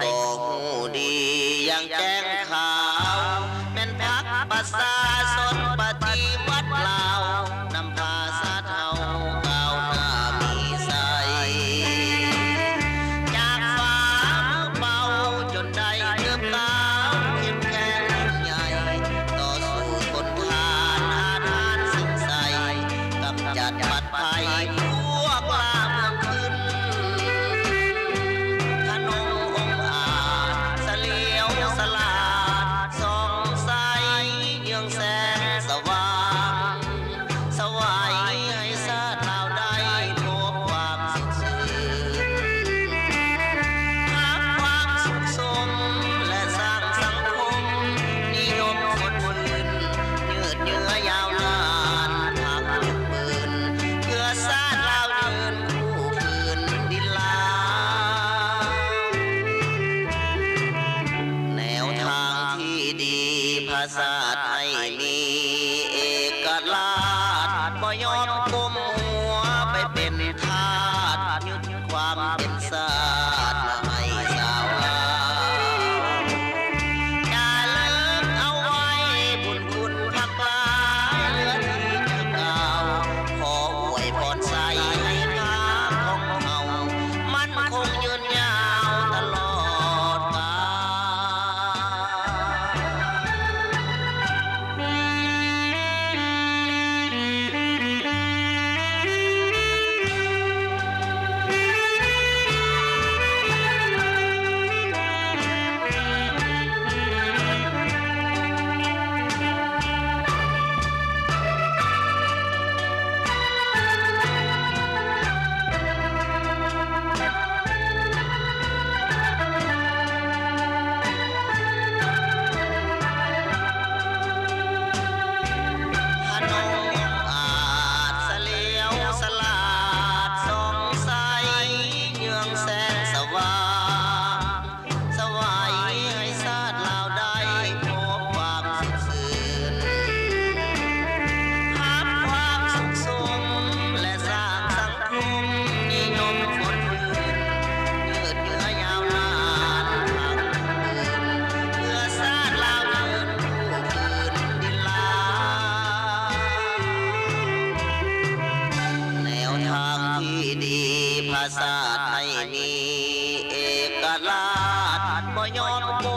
ก็หูดีอย่างแจ้งข่าวแม่นพักประชาชนปฏิวัติลาวนำพาชาติเฮาก้าวหน้ามีใสจากฟ้าเบาจนได้เติบโตเข้มแข็งใหญ่ต่อสู้ทนทานอาถรรพ์สิ้นใสกำจัดปัดภัยพวกลาเมืองขึ้นขนมองอาจเสลียวสลาดส่องใสเยืองแสงสว่างสวายให้ชาติเราได้พบความสุขสื่นหาความสุขสมและสร้างสังคมนิยมคนฝืนยืดเยื้อยาวนานทางยุคปืนเพื่อชาติเราเดินคู่คืนดินลาวแนวทางที่ดีภาษาไทยมีเอกราชบ่ยอมก้มหัวไปเป็นทาสยึดความเป็นศาสตร์มาให้สาวงามอย่าเลิกเอาไว้บุญคุณพักลายเหลือที่จะกล่าวขออวยพรใส่ให้ทางของเฮามันคงยืนยาวตลอดกาขนมอาจเสลียวสลาดส่องใสเยืองแสงสว่างสวายให้ชาติเราได้พบความสุขสื่นหาความสุขสมและสร้างสังคมนิยมคนฝืนยืดเยื้อยาวนานทางคืนเพื่อชาติเราเดินคู่คืนดินลาวแนวทางที่ดีภาษาไทยมีเอกราชบ่ยอมก้